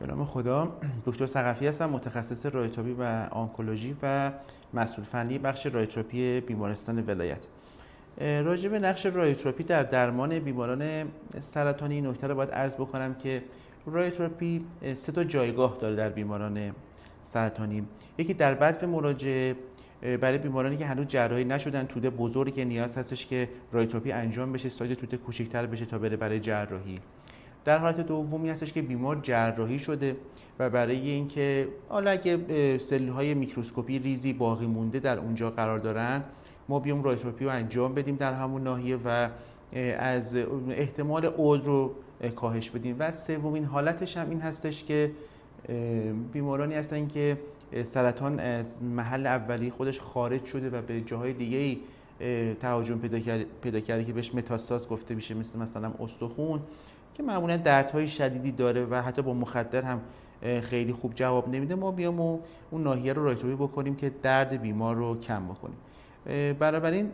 به نام خدا. دکتر ثقفی هستم، متخصص رادیوتراپی و آنکولوژی و مسئول فنی بخش رادیوتراپی بیمارستان ولایت. راجع به نقش رادیوتراپی در درمان بیماران سرطانی این نکته رو باید عرض بکنم که رادیوتراپی 3 جایگاه داره در بیماران سرطانی. یکی در بدو مراجعه برای بیمارانی که هنوز جراحی نشدن، توده بزرگی که نیاز هستش که رادیوتراپی انجام بشه، سایز توده کوچکتر بشه تا بره برای جراحی. در حالت دومی هستش که بیمار جراحی شده و برای اینکه حالا اگه سلول‌های میکروسکوپی ریزی باقی مونده در اونجا قرار دارن، ما بیام رادیوتراپی رو انجام بدیم در همون ناحیه و از احتمال عود رو کاهش بدیم. و سومین حالتش هم این هستش که بیمارانی هستن که سرطان از محل اولیه خودش خارج شده و به جاهای دیگه‌ای تهاجم پیدا کرده که بهش متاستاز گفته میشه، مثلا استخوان، که معمولا دردهای شدیدی داره و حتی با مخدر هم خیلی خوب جواب نمیده. ما بیام و اون ناحیه رو رادیوتراپی بکنیم که درد بیمار رو کم بکنیم. بنابراین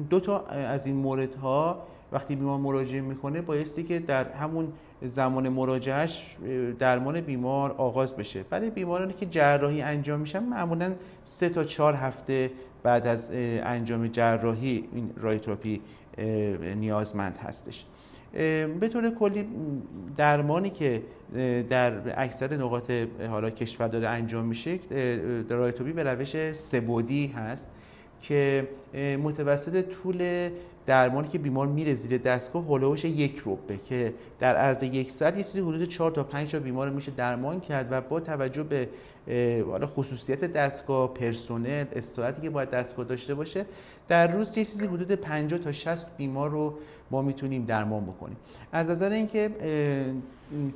2 از این موردها وقتی بیمار مراجعه میکنه بایستی که در همون زمان مراجعهش درمان بیمار آغاز بشه. برای بیمارانی که جراحی انجام میشن معمولا 3 تا 4 هفته بعد از انجام جراحی این رادیوتراپی نیازمند هستش. به طور کلی درمانی که در اکثر نقاط حالا کشور داره انجام میشه رادیوتراپی به روش 3 بعدی هست که متوسط طول درمانی که بیمار میره زیر دستگاه هولوش 1 ربع که در عرض 1 ساعت یه چیزی حدود 4 تا 5 تا بیمار میشه درمان کرد و با توجه به حالا خصوصیت دستگاه، پرسنل، استراحتی که باید دستگاه داشته باشه، در روز یه چیزی حدود 50 تا 60 بیمار رو ما میتونیم درمان بکنیم. از نظر اینکه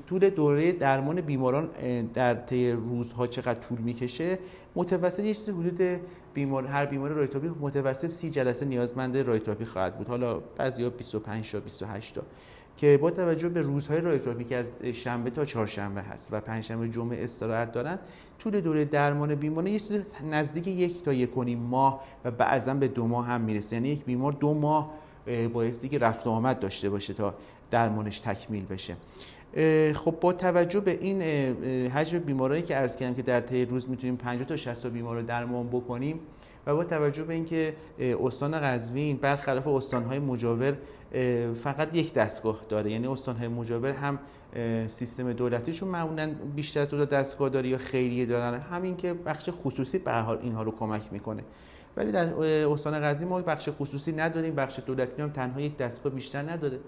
طول دوره درمان بیماران در طی روزها چقدر طول میکشه، متوسط یه چیزی حدود هر بیمار رادیوتراپی متوسط 30 جلسه نیازمند رادیوتراپی خواهد بود. حالا بعضیا 25 تا 28 تا، که با توجه به روزهای رادیوتراپی که از شنبه تا چهارشنبه هست و پنجشنبه جمعه استراحت دارن، طول دوره درمان بیمار یه چیز نزدیک 1 تا 1.5 ماه و بعضا به 2 ماه هم میرسه. یعنی یک بیمار 2 ماه بایستی که رفت و آمد داشته باشه تا درمانش تکمیل بشه. خب با توجه به این حجم بیمارایی که عرض کردم که در طی روز میتونیم 50 تا 60 تا بیمار رو درمان بکنیم و با توجه به اینکه استان قزوین برخلاف استان‌های مجاور فقط 1 دستگاه داره، یعنی استان‌های مجاور هم سیستم دولتیشون معمولاً بیشتر از 2 دستگاه داره یا خیریه دارن، همین که بخش خصوصی به هر حال اینها رو کمک میکنه. ولی در استان قزوین ما بخش خصوصی نداریم، بخش دولتی هم تنها 1 دستگاه بیشتر نداره.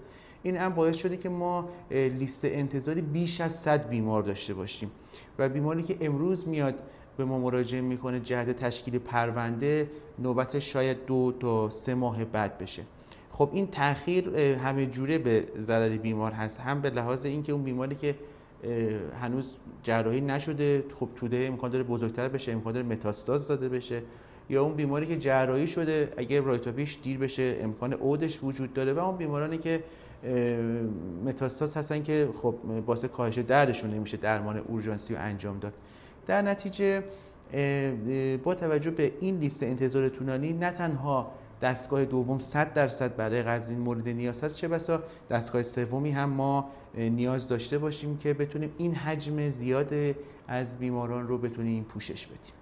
این هم باعث شده که ما لیست انتظاری بیش از 100 بیمار داشته باشیم و بیماری که امروز میاد به ما مراجعه میکنه جهت تشکیل پرونده، نوبتش شاید 2 تا 3 ماه بعد بشه. خب این تأخیر همه جوره به ضرر بیمار هست، هم به لحاظ اینکه اون بیماری که هنوز جراحی نشده، خب توده امکان داره بزرگتر بشه، امکان داره متاستاز داده بشه، یا اون بیماری که جراحی شده اگه رادیوتراپیش دیر بشه امکان عودش وجود داره، و اون بیمارانی که متاستاز هستن که خب واسه کاهش دردشون نمیشه درمان اورژانسی رو انجام داد. در نتیجه با توجه به این لیست انتظار طولانی، نه تنها دستگاه دوم 100% برای قزوین مورد نیاز هست، چه بسا دستگاه سومی هم ما نیاز داشته باشیم که بتونیم این حجم زیاد از بیماران رو بتونیم پوشش بدیم.